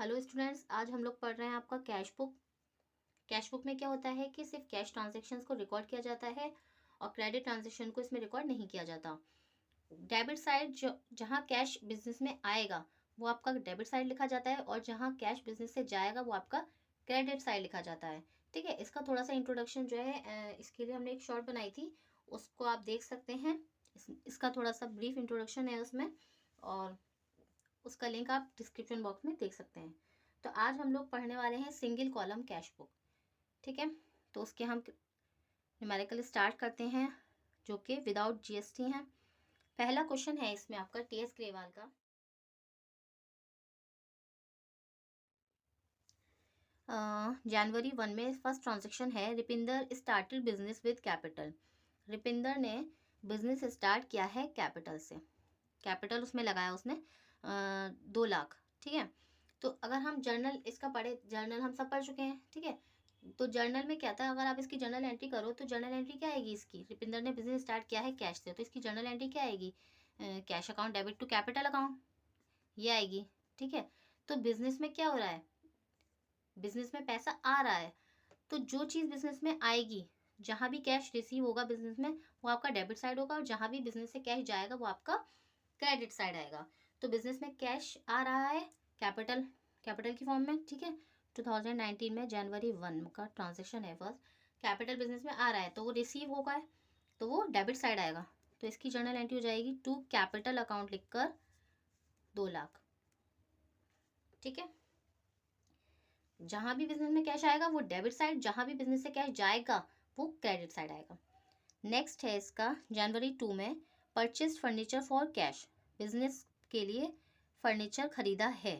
Hello students, आज हम लोग पढ़ रहे हैं आपका कैश बुक। कैश बुक में क्या होता है कि सिर्फ कैश ट्रांजैक्शंस को रिकॉर्ड किया जाता है और क्रेडिट ट्रांजैक्शन को इसमें रिकॉर्ड नहीं किया जाता। डेबिट साइड जहाँ कैश बिजनेस में आएगा वो आपका डेबिट साइड लिखा जाता है और जहाँ कैश बिजनेस से जाएगा वो आपका क्रेडिट साइड लिखा जाता है। ठीक है, इसका थोड़ा सा इंट्रोडक्शन जो है इसके लिए हमने एक शॉर्ट बनाई थी, उसको आप देख सकते हैं। इसका थोड़ा सा ब्रीफ इंट्रोडक्शन है उसमें, और उसका लिंक आप डिस्क्रिप्शन बॉक्स में देख सकते हैं। तो आज हम लोग पढ़ने वाले हैं सिंगल कॉलम कैश बुक। ठीक है, तो उसके हम न्यूमेरिकल स्टार्ट करते हैं जो कि विदाउट जीएसटी हैं। पहला क्वेश्चन है इसमें आपका टीएस ग्रेवाल का। जनवरी 1 में फर्स्ट ट्रांजेक्शन है, रिपिंदर स्टार्टेड बिजनेस विद कैपिटल। रिपिंदर ने बिजनेस स्टार्ट किया है कैपिटल से। कैपिटल उसमें लगाया उसने 2 लाख। ठीक है, तो अगर हम जर्नल इसका पढ़े, जर्नल हम सब पढ़ चुके हैं। ठीक है, तो जर्नल में क्या था, अगर आप इसकी जर्नल एंट्री करो तो जर्नल एंट्री क्या आएगी इसकी, रिपिंदर ने बिजनेस स्टार्ट किया है कैश से, तो इसकी जर्नल एंट्री क्या आएगी, cash account debit to capital account, ये आएगी। ठीक है, तो बिजनेस में क्या हो रहा है, बिजनेस में पैसा आ रहा है, तो जो चीज़ बिजनेस में आएगी, जहाँ भी कैश रिसीव होगा बिजनेस में वो आपका डेबिट साइड होगा, और जहाँ भी बिजनेस से कैश जाएगा वो आपका क्रेडिट साइड आएगा। तो बिजनेस में कैश आ रहा है कैपिटल, कैपिटल की फॉर्म में। ठीक है, 2019 में जनवरी 1 का ट्रांजेक्शन है फर्स्ट, कैपिटल बिजनेस में आ रहा है तो वो रिसीव होगा है, तो वो डेबिट साइड आएगा। तो इसकी जर्नल एंट्री हो जाएगी टू कैपिटल अकाउंट लिखकर 2 लाख। ठीक है, जहां भी बिजनेस में कैश आएगा वो डेबिट साइड, जहां भी बिजनेस से कैश जाएगा वो क्रेडिट साइड आएगा। नेक्स्ट है इसका जनवरी 2 में purchase furniture for cash, business के लिए फर्नीचर खरीदा है।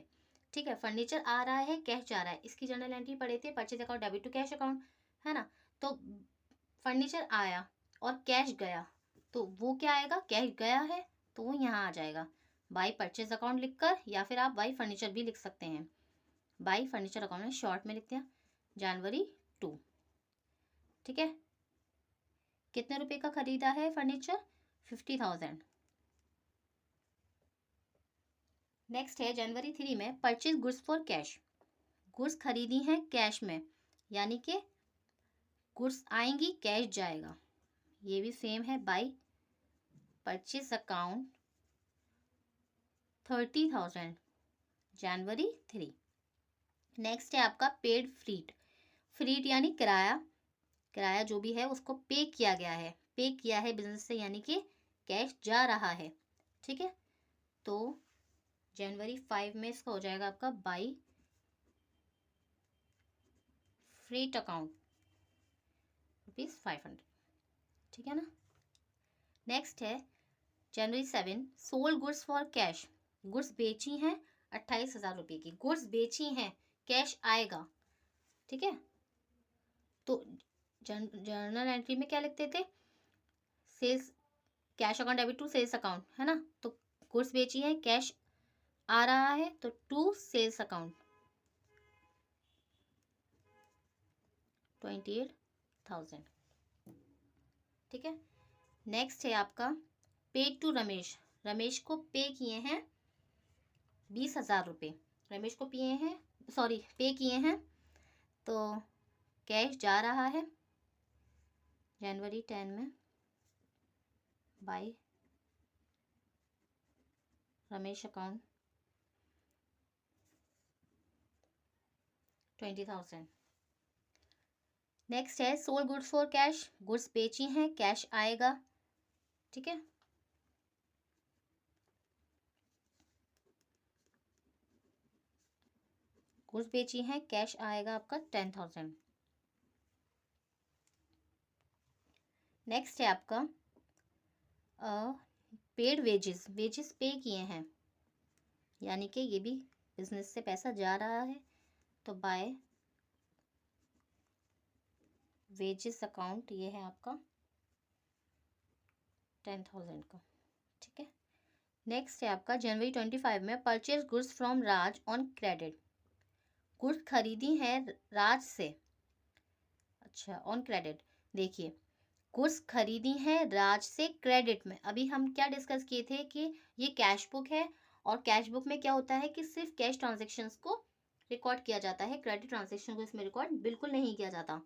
ठीक है, फर्नीचर आ रहा है कैश जा रहा है, इसकी जर्नल एंट्री पढ़े थे purchase account debit to cash account, है ना। तो फर्नीचर आया और कैश गया, तो वो क्या आएगा, कैश गया है तो वो यहाँ आ जाएगा बाई परचेज अकाउंट लिखकर, या फिर आप बाई फर्नीचर भी लिख सकते हैं। बाई फर्नीचर अकाउंट में शॉर्ट में लिखते हैं जनवरी 2। ठीक है, कितने रुपए का खरीदा है फर्नीचर, 50,000। नेक्स्ट है जनवरी 3 में purchase goods for cash, goods खरीदी हैं कैश में, यानी कि गुड्स आएंगी कैश जाएगा, ये भी सेम है by purchase account 30,000 January 3। Next है आपका पेड फ्रीट, फ्रीट यानी किराया, किराया जो भी है उसको पे किया गया है, पे किया है बिजनेस से, यानी कि कैश जा रहा है। ठीक है, तो जनवरी 5 में इसका हो जाएगा आपका बाई फ्रीट अकाउंट ₹500। ठीक है ना। नेक्स्ट है जनवरी 7 sold goods for cash, goods बेची हैं 28,000 रुपये की, गुड्स बेची हैं कैश आएगा। ठीक है, तो जर्नल एंट्री में क्या लिखते थे, sales cash account debit to sales account, है ना। तो गुड्स बेची है कैश आ रहा है तो टू सेल्स अकाउंट 28,000। ठीक है, नेक्स्ट है आपका पेड टू रमेश, रमेश को पे किए हैं 20,000 रुपये, रमेश को पिए हैं, सॉरी पे किए हैं, तो कैश जा रहा है जनवरी 10 में बाय रमेश अकाउंट 20,000। नेक्स्ट है sold goods for cash, goods बेची हैं कैश आएगा। ठीक है, गुड्स बेची हैं कैश आएगा आपका 10,000। नेक्स्ट है आपका पेड वेजेस, वेजेस पे किए हैं, यानी कि ये भी बिजनेस से पैसा जा रहा है, तो बाय वेजेस अकाउंट ये है आपका 10,000 का। ठीक है, नेक्स्ट है आपका जनवरी 25 में purchase goods from Raj on credit, goods खरीदी हैं राज से, अच्छा ऑन क्रेडिट। देखिए गुड्स खरीदी हैं राज से क्रेडिट में, अभी हम क्या डिस्कस किए थे कि ये कैश बुक है और कैश बुक में क्या होता है कि सिर्फ कैश ट्रांजेक्शन्स को रिकॉर्ड किया जाता है, क्रेडिट ट्रांजेक्शन को इसमें रिकॉर्ड बिल्कुल नहीं किया जाता।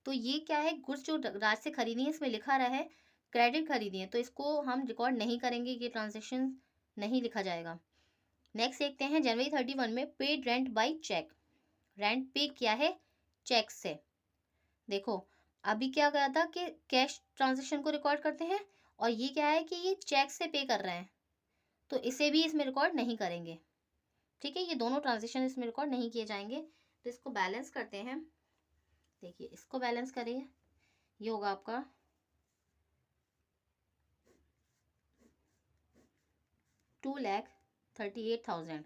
तो ये क्या है, गुड्स जो राज से खरीदी है इसमें लिखा रहा है क्रेडिट खरीदी है, तो इसको हम रिकॉर्ड नहीं करेंगे, ये ट्रांजेक्शन नहीं लिखा जाएगा। नेक्स्ट देखते हैं जनवरी 31 में paid rent by cheque. Rent pay किया है चेक से। देखो अभी क्या गया था कि कैश ट्रांजेक्शन को रिकॉर्ड करते हैं, और ये क्या है कि ये चेक से पे कर रहे हैं, तो इसे भी इसमें रिकॉर्ड नहीं करेंगे। ठीक है, ये दोनों ट्रांजेक्शन इसमें रिकॉर्ड नहीं किए जाएंगे। तो इसको बैलेंस करते हैं। देखिए इसको बैलेंस करिए, ये होगा आपका 2,38,000,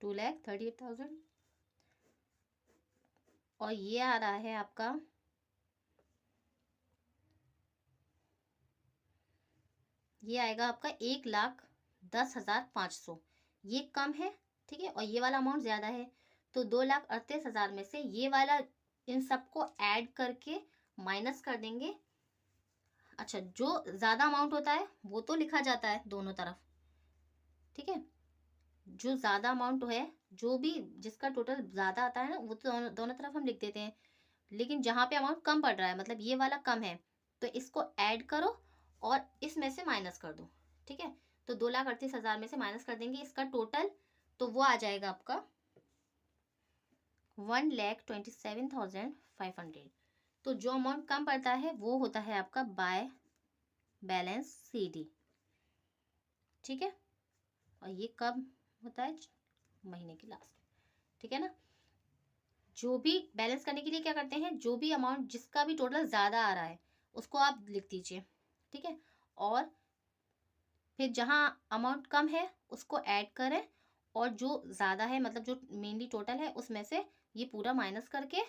2,38,000, और ये आ रहा है आपका ये आएगा आपका 1,10,500। ये कम है, ठीक है, और ये वाला अमाउंट ज़्यादा है, तो 2,38,000 में से ये वाला इन सबको ऐड करके माइनस कर देंगे। अच्छा, जो ज़्यादा अमाउंट होता है वो तो लिखा जाता है दोनों तरफ, ठीक है, जो ज़्यादा अमाउंट है, जो भी जिसका टोटल ज़्यादा आता है ना, वो तो दोनों तरफ हम लिख देते हैं। लेकिन जहाँ पे अमाउंट कम पड़ रहा है, मतलब ये वाला कम है, तो इसको ऐड करो और इसमें से माइनस कर दो। ठीक है, तो 2,38,000 में से माइनस कर देंगे इसका टोटल, तो वो आ जाएगा आपका 1,27,500। तो जो अमाउंट कम पड़ता है वो होता है आपका बाय बैलेंस CD। ठीक है, और ये कब होता है, महीने की लास्ट। ठीक है ना, जो भी बैलेंस करने के लिए क्या करते हैं, जो भी अमाउंट जिसका भी टोटल ज़्यादा आ रहा है उसको आप लिख दीजिए। ठीक है, और फिर जहाँ अमाउंट कम है उसको ऐड करें, और जो ज़्यादा है मतलब जो मेनली टोटल है उसमें से ये पूरा माइनस करके,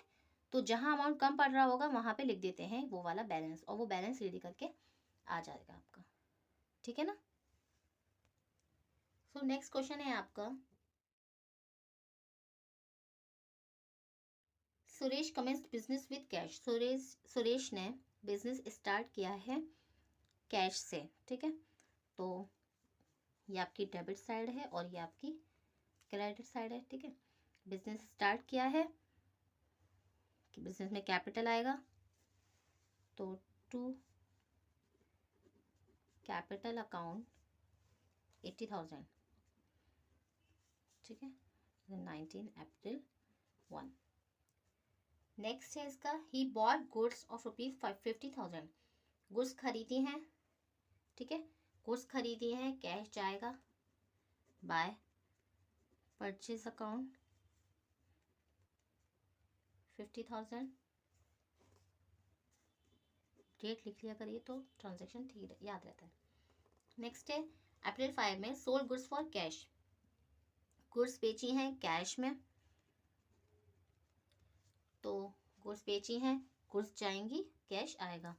तो जहाँ अमाउंट कम पड़ रहा होगा वहाँ पे लिख देते हैं वो वाला बैलेंस, और वो बैलेंस रेडी करके आ जाएगा आपका। ठीक है ना। सो नेक्स्ट क्वेश्चन है आपका, Suresh commenced business with cash. Suresh ने बिजनेस स्टार्ट किया है कैश से। ठीक है, तो ये आपकी डेबिट साइड है और ये आपकी क्रेडिट साइड है। ठीक है, बिजनेस स्टार्ट किया है कि बिजनेस में कैपिटल आएगा, तो टू कैपिटल अकाउंट 80,000। ठीक है, 19 अप्रैल 1। नेक्स्ट है इसका, he bought goods of ₹50,000। Goods खरीदी हैं, ठीक है, गुड्स खरीदी हैं, कैश जाएगा बाय परचेज अकाउंट 50,000। डेट लिख लिया करिए तो ट्रांजेक्शन ठीक याद रहता है। नेक्स्ट है अप्रैल 5 में sold goods for cash. Goods बेची हैं कैश में, तो गुड्स बेची हैं, गुड्स जाएंगी, कैश आएगा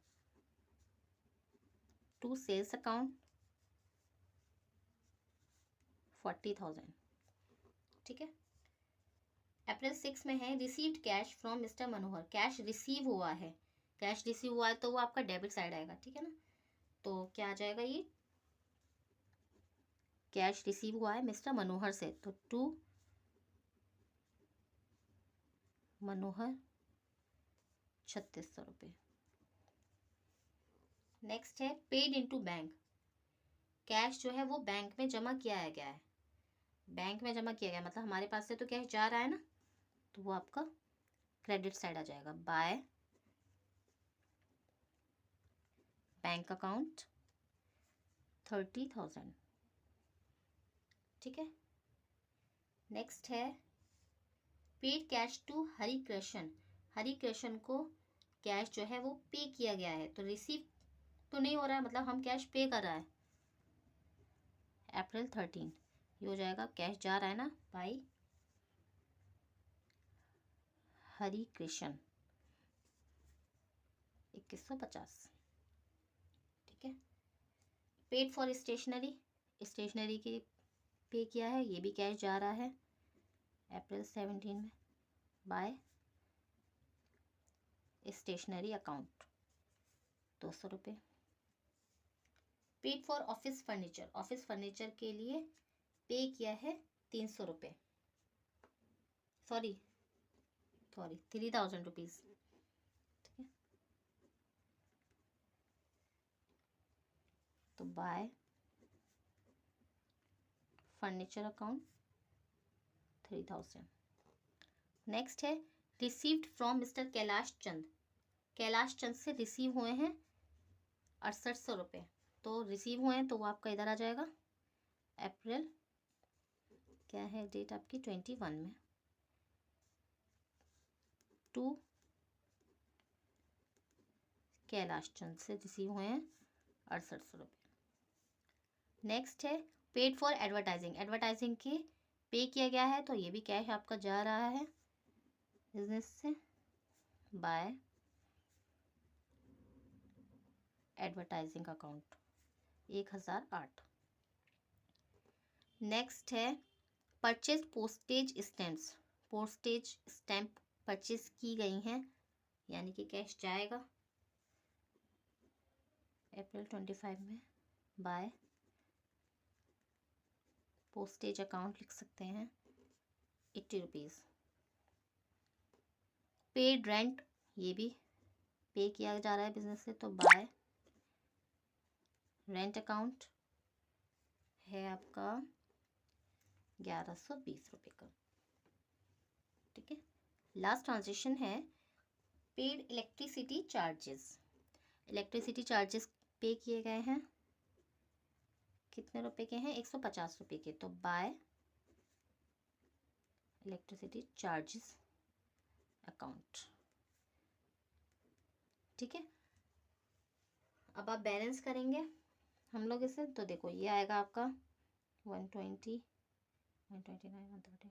टू सेल्स अकाउंट 40,000। ठीक है, अप्रैल 6 में है received cash from mister Manohar. Cash receive हुआ है, कैश रिसीव हुआ है तो वो आपका डेबिट साइड आएगा। ठीक है ना, तो क्या आ जाएगा, ये कैश रिसीव हुआ है मिस्टर मनोहर से, तो टू मनोहर 3,600 रुपये। नेक्स्ट है पेड इनटू बैंक। कैश जो है वो बैंक में जमा किया गया है, बैंक में जमा किया गया मतलब हमारे पास से तो कैश जा रहा है ना, तो वो आपका क्रेडिट साइड आ जाएगा बाय बैंक अकाउंट 30,000। ठीक है, नेक्स्ट है paid cash to Hari Krishna. Hari Krishna को कैश जो है वो पे किया गया है, तो रिसीव तो नहीं हो रहा है, मतलब हम कैश पे कर रहा है। अप्रैल 13 ये हो जाएगा, कैश जा रहा है ना, बाई हरि कृष्ण 2150। ठीक है, पेड फॉर स्टेशनरी, स्टेशनरी की पे किया है, ये भी कैश जा रहा है अप्रैल 17 में बाय स्टेशनरी अकाउंट 200 रुपये। Paid for office furniture, office furniture के लिए पे किया है 300 रुपये। सॉरी 3000 रुपीज़, ठीक है। तो बाय फर्नीचर अकाउंट 3000। नेक्स्ट है received from mister Kailash Chand. Kailash Chand से रिसीव हुए हैं 6800 रुपये। तो रिसीव हुए हैं तो वो आपका इधर आ जाएगा, अप्रैल, क्या है डेट आपकी 21 में, टू कैलाश चंद से रिसीव हुए हैं 6800 रुपये। नेक्स्ट है पेड फॉर एडवर्टाइजिंग। एडवर्टाइजिंग के पे किया गया है, तो ये भी कैश आपका जा रहा है बिजनेस से, बाय एडवर्टाइजिंग अकाउंट 1008। नेक्स्ट है purchase postage stamps. Postage stamp purchase की गई हैं, यानी कि कैश जाएगा अप्रैल 25 में, बाय पोस्टेज अकाउंट लिख सकते हैं 80 रुपीज़। पेड रेंट, ये भी पे किया जा रहा है बिजनेस से, तो बाय रेंट अकाउंट है आपका 1120 रुपये का, ठीक है। लास्ट ट्रांजेक्शन है paid electricity charges. Electricity charges पे किए गए हैं, कितने रुपए के हैं, 150 रुपये के, तो बाय इलेक्ट्रिसिटी चार्जेस अकाउंट, ठीक है। अब आप बैलेंस करेंगे हम लोग इसे, तो देखो ये आएगा आपका 120, 129, 130,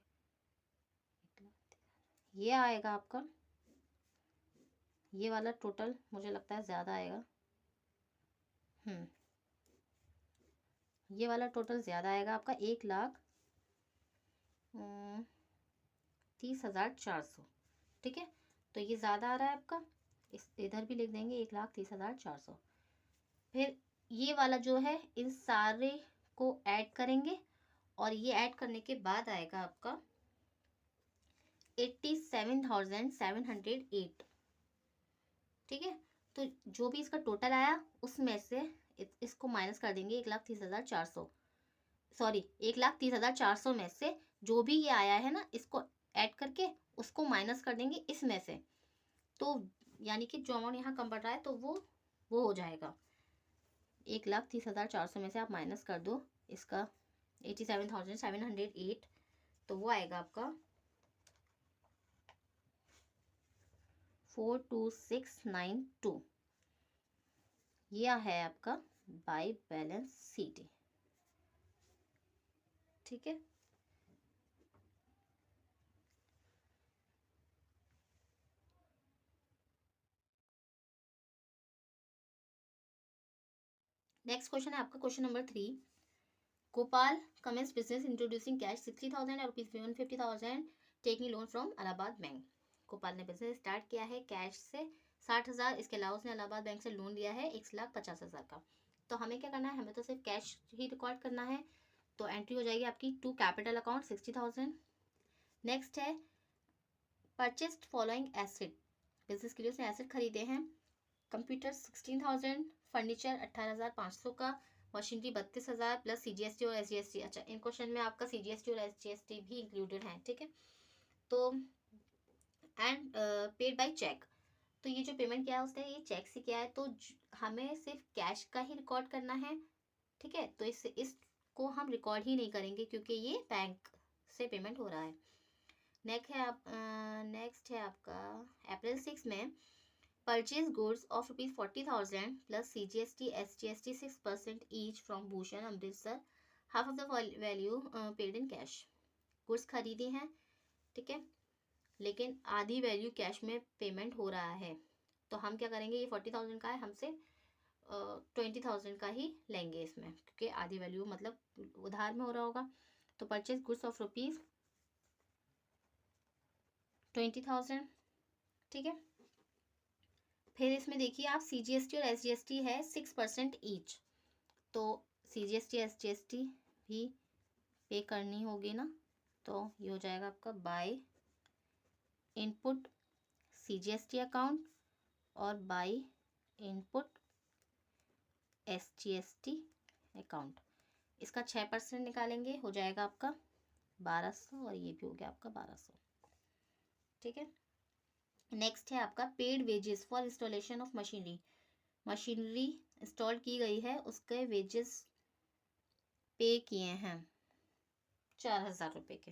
ये आएगा आपका, ये वाला टोटल मुझे लगता है ज़्यादा आएगा, ये वाला टोटल ज़्यादा आएगा आपका 1,30,400, ठीक है। तो ये ज़्यादा आ रहा है आपका, इस इधर भी लिख देंगे 1,30,400। फिर ये वाला जो है इन सारे को ऐड करेंगे, और ये ऐड करने के बाद आएगा आपका 87,708, ठीक है। तो जो भी इसका टोटल आया उसमें से इसको माइनस कर देंगे 1,30,400, सॉरी 1,30,400 में से जो भी ये आया है ना, इसको ऐड करके उसको माइनस कर देंगे इसमें से, तो यानी कि जो अमाउंट यहाँ कम बढ़ रहा है तो वो हो जाएगा 1,30,400 में से आप माइनस कर दो इसका 87,708, तो वो आएगा आपका 42692। यह है आपका बाय बैलेंस शीट, ठीक है। नेक्स्ट क्वेश्चन है आपका question number 3। Gopal commences business introducing cash 60,000 और rupees 150,000 taking loan from Allahabad bank. Gopal ने बिजनेस स्टार्ट किया है कैश से 60,000, इसके अलावा उसने इलाहाबाद बैंक से लोन लिया है 1,50,000 का। तो हमें क्या करना है, हमें तो सिर्फ कैश ही रिकॉर्ड करना है, तो एंट्री हो जाएगी आपकी टू कैपिटल अकाउंट 60,000। नेक्स्ट है परचेस्ड फॉलोइंग एसेट। बिजनेस के लिए उसने एसेट खरीदे हैं, कंप्यूटर 16,000, फर्नीचर 18,500 का, मशीनरी 32,000 प्लस CGST और SGST। अच्छा, इन क्वेश्चन में आपका CGST और SGST भी इंक्लूडेड है, ठीक है। तो एंड पेड बाय चेक, तो ये जो पेमेंट किया है उसने ये चेक से किया है, तो हमें सिर्फ कैश का ही रिकॉर्ड करना है, ठीक है। तो इसको हम रिकॉर्ड ही नहीं करेंगे क्योंकि ये बैंक से पेमेंट हो रहा है। नेक्स्ट है आपका अप्रैल 6 में purchase goods of ₹40,000 plus CGST SGST 6% each from Bhushan Amritsar, half of the value paid in cash. Goods खरीदी हैं, ठीक है, लेकिन आधी वैल्यू कैश में पेमेंट हो रहा है, तो हम क्या करेंगे, ये 40,000 का है, हमसे 20,000 का ही लेंगे इसमें, क्योंकि आधी वैल्यू मतलब उधार में हो रहा होगा। तो परचेज गुड्स ऑफ ₹20,000, ठीक है। फिर इसमें देखिए आप CGST और SGST है 6% ईच, तो CGST SGST भी पे करनी होगी ना, तो ये हो जाएगा आपका बाय इनपुट CGST अकाउंट और बाई इनपुट SGST अकाउंट। इसका 6% निकालेंगे, हो जाएगा आपका 1200 और ये भी हो गया आपका 1200। ठीक है। नेक्स्ट है आपका paid wages for installation of machinery. Machinery install की गई है, उसके वेजेस पे किए हैं 4000 रुपये के,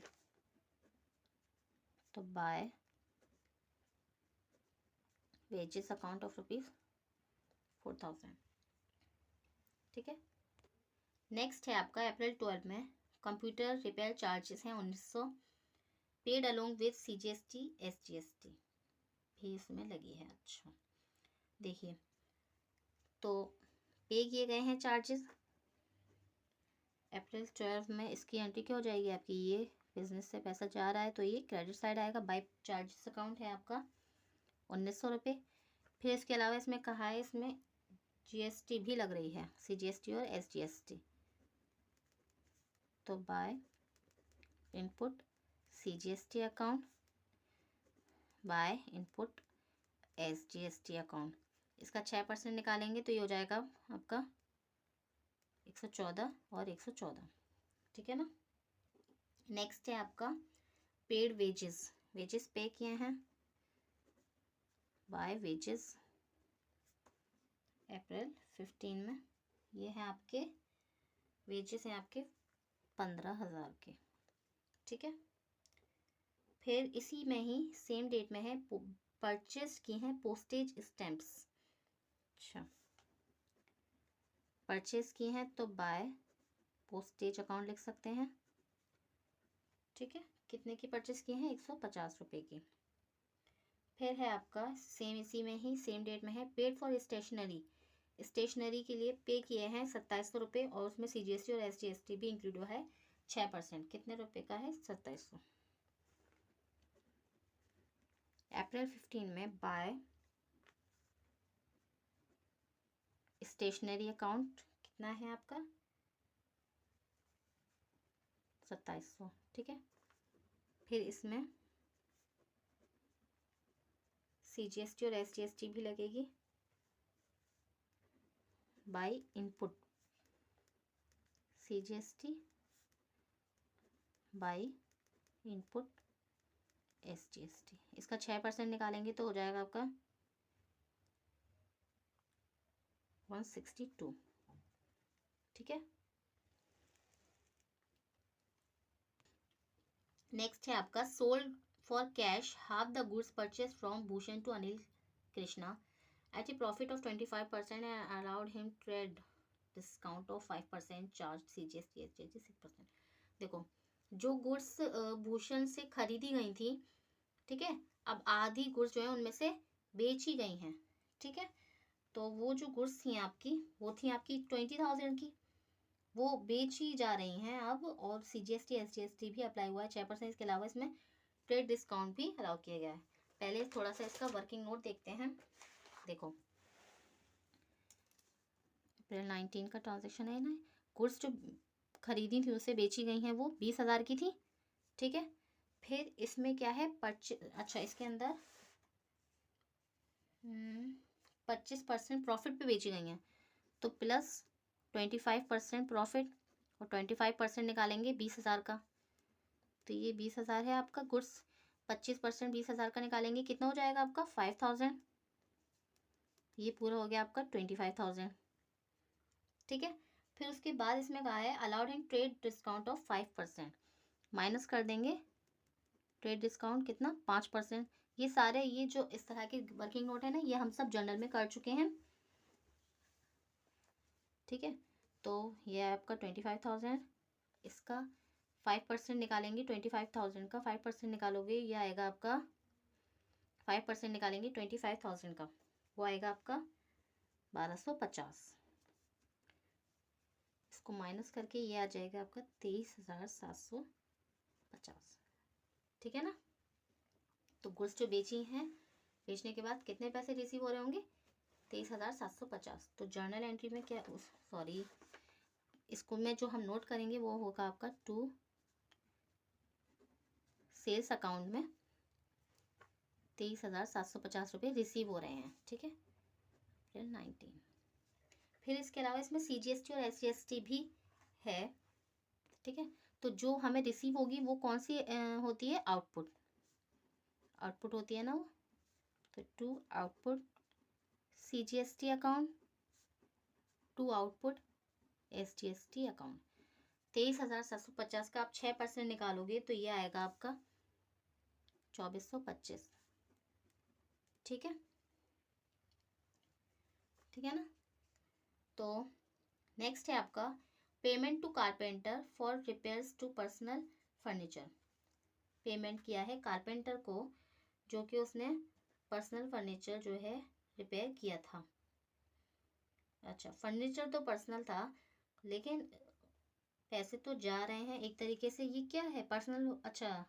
तो बाय वेजेस अकाउंट ऑफ ₹4000। ठीक है। नेक्स्ट है आपका अप्रैल 12 में कंप्यूटर रिपेयर चार्जेस हैं 1900, paid along with CGST SGST भी इसमें लगी है। अच्छा देखिए, तो पे किए गए हैं चार्जेस अप्रैल 12 में, इसकी एंट्री क्या हो जाएगी आपकी, ये बिजनेस से पैसा जा रहा है तो ये क्रेडिट साइड आएगा। बाय चार्जेस अकाउंट है आपका 1900 रुपये। फिर इसके अलावा इसमें कहा है इसमें GST भी लग रही है, CGST और SGST, तो by input CGST account by input SGST account. इसका 6% निकालेंगे तो ये हो जाएगा आपका 114 और 114। ठीक है ना। नेक्स्ट है आपका पेड वेजेस, वेजेस पे किए हैं बाय वेजेस अप्रैल 15 में, ये है आपके वेजेस हैं आपके 15,000 के। ठीक है। फिर इसी में ही सेम डेट में है परचेज की हैं पोस्टेज स्टैम्प्स। अच्छा परचेज की हैं तो बाय पोस्टेज अकाउंट लिख सकते हैं। ठीक है। कितने की परचेज की हैं, 150 रुपये की। फिर है आपका सेम इसी में ही सेम डेट में है पेड फॉर स्टेशनरी, स्टेशनरी के लिए पे किए हैं 2700 रुपये और उसमें CGST और SGST भी इंक्लूड हुआ है 6%। कितने रुपए का है, 2700। अप्रैल 15 में बाय स्टेशनरी अकाउंट कितना है आपका 2700। ठीक है। फिर इसमें CGST और SGST भी लगेगी by input CGST by input SGST। इसका 6% निकालेंगे तो हो जाएगा आपका 162। ठीक है। नेक्स्ट है आपका sold for cash half the goods purchase from Bhushan to Anil Krishna at a profit of 25% and allowed him trade discount of 5% charge CGST SGST 6%। देखो जो गुड्स भूषण से खरीदी गई थी, ठीक है, अब आधी गुड्स जो है उनमें से बेची गई हैं। ठीक है। तो वो जो गुड्स थी आपकी, वो थी आपकी 20,000 की, वो बेची जा रही हैं अब, और CGST SGST भी अप्लाई हुआ है 6%। इसके अलावा इसमें ट्रेड डिस्काउंट भी अलाउ किया गया है। पहले थोड़ा सा इसका वर्किंग नोट देखते हैं। देखो अप्रैल 19 का ट्रांजेक्शन है ना, गुड्स जो खरीदी थी उससे बेची गई हैं वो 20,000 की थी। ठीक है। फिर इसमें क्या है अच्छा इसके अंदर 25% प्रॉफिट पे बेची गई हैं, तो प्लस 25% प्रॉफिट और 25% निकालेंगे 20,000 का, तो ये 20,000 है आपका गुड्स। 25% 20,000 का निकालेंगे कितना हो जाएगा आपका 5,000। ये पूरा हो गया आपका 25,000। ठीक है। फिर उसके बाद इसमें कहा है allowed in trade discount of 5%, minus कर देंगे ट्रेड डिस्काउंट कितना 5%। ये सारे ये जो इस तरह के वर्किंग नोट है ना, ये हम सब जर्नल में कर चुके हैं। ठीक है। तो ये आपका 25,000, इसका 5% निकालेंगे 25,000 का, 5% निकालोगे ये आएगा आपका 5% निकालेंगे 25,000 का, वो आएगा आपका 1250। इसको माइनस करके ये आ जाएगा आपका 23,750। ठीक है ना। तो गुड्स जो बेची हैं, बेचने के बाद कितने पैसे रिसीव हो रहे होंगे 23,750। तो जर्नल एंट्री में क्या सॉरी इसको में जो हम नोट करेंगे वो होगा आपका टू सेल्स अकाउंट में 23,750 रुपये रिसीव हो रहे हैं, ठीक है, अप्रैल 19। फिर इसके अलावा इसमें CGST और SGST भी है, ठीक है। तो जो हमें रिसीव होगी वो कौन सी होती है, आउटपुट, आउटपुट होती है ना वो। तो to output CGST account, to output SGST account. 23,750 का आप 6% निकालोगे तो ये आएगा आपका 2425, ठीक है, ठीक है ना। तो नेक्स्ट है आपका payment to carpenter for repairs to personal furniture. Payment किया है कारपेंटर को, जो कि उसने पर्सनल फर्नीचर जो है रिपेयर किया था। अच्छा, फर्नीचर तो पर्सनल था लेकिन पैसे तो जा रहे हैं एक तरीके से, ये क्या है, पर्सनल। अच्छा,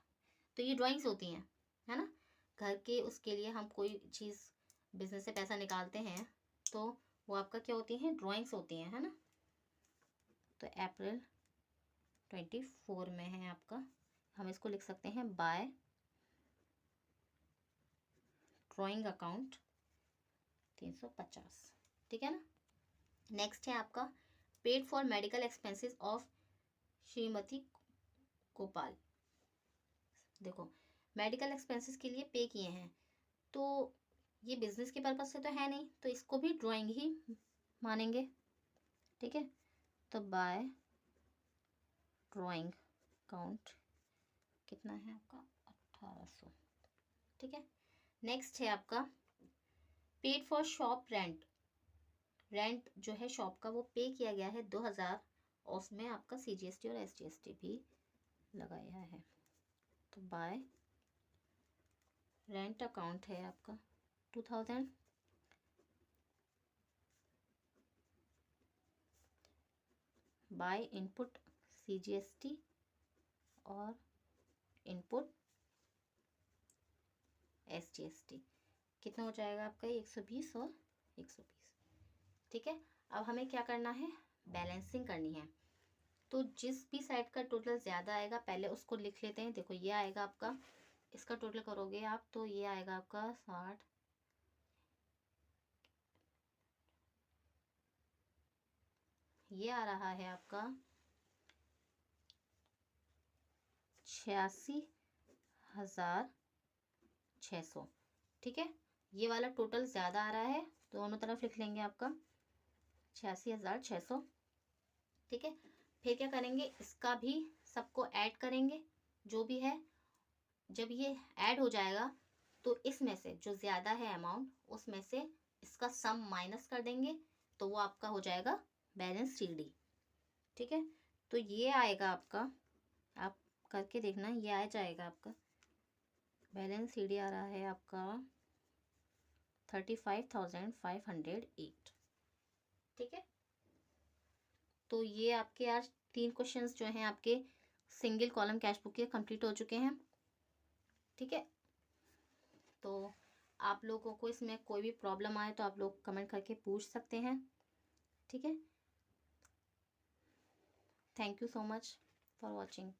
तो ये ड्राइंग्स होती हैं, है ना, घर के, उसके लिए हम कोई चीज़ बिजनेस से पैसा निकालते हैं तो वो आपका क्या होती हैं, ड्राइंग्स होती हैं, है ना। तो अप्रैल 24 में है आपका, हम इसको लिख सकते हैं बाय ड्राइंग अकाउंट 350, ठीक है ना। नेक्स्ट है आपका paid for medical expenses of Shrimati Gopal. देखो, मेडिकल एक्सपेंसेस के लिए पे किए हैं, तो ये बिजनेस के पर्पज से तो है नहीं, तो इसको भी ड्राइंग ही मानेंगे, ठीक है। तो बाय ड्राइंग अकाउंट कितना है आपका, 1800, ठीक है। नेक्स्ट है आपका paid for shop rent. Rent जो है शॉप का वो पे किया गया है 2000, और उसमें आपका CGST और SGST भी लगाया है। तो बाय रेंट अकाउंट है आपका 2000, बाय इनपुट CGST और इनपुट SGST, कितना हो जाएगा आपका 120 और 120, ठीक है। अब हमें क्या करना है, बैलेंसिंग करनी है। तो जिस भी साइड का टोटल ज़्यादा आएगा पहले उसको लिख लेते हैं। देखो, ये आएगा आपका, इसका टोटल करोगे आप तो ये आएगा आपका 60, ये आ रहा है आपका 86,600, ठीक है। ये वाला टोटल ज़्यादा आ रहा है, दोनों तरफ लिख लेंगे आपका 86,600, ठीक है। फिर क्या करेंगे, इसका भी सबको ऐड करेंगे जो भी है। जब ये ऐड हो जाएगा तो इसमें से जो ज़्यादा है अमाउंट, उसमें से इसका सम माइनस कर देंगे, तो वो आपका हो जाएगा बैलेंस CD, ठीक है। तो ये आएगा आपका, आप करके देखना, ये आ जाएगा आपका बैलेंस CD आ रहा है आपका 35,508, ठीक है। तो ये आपके आज 3 क्वेश्चंस जो हैं आपके सिंगल कॉलम कैश बुक के कंप्लीट हो चुके हैं, ठीक है। तो आप लोगों को इसमें कोई भी प्रॉब्लम आए तो आप लोग कमेंट करके पूछ सकते हैं, ठीक है। Thank you so much for watching.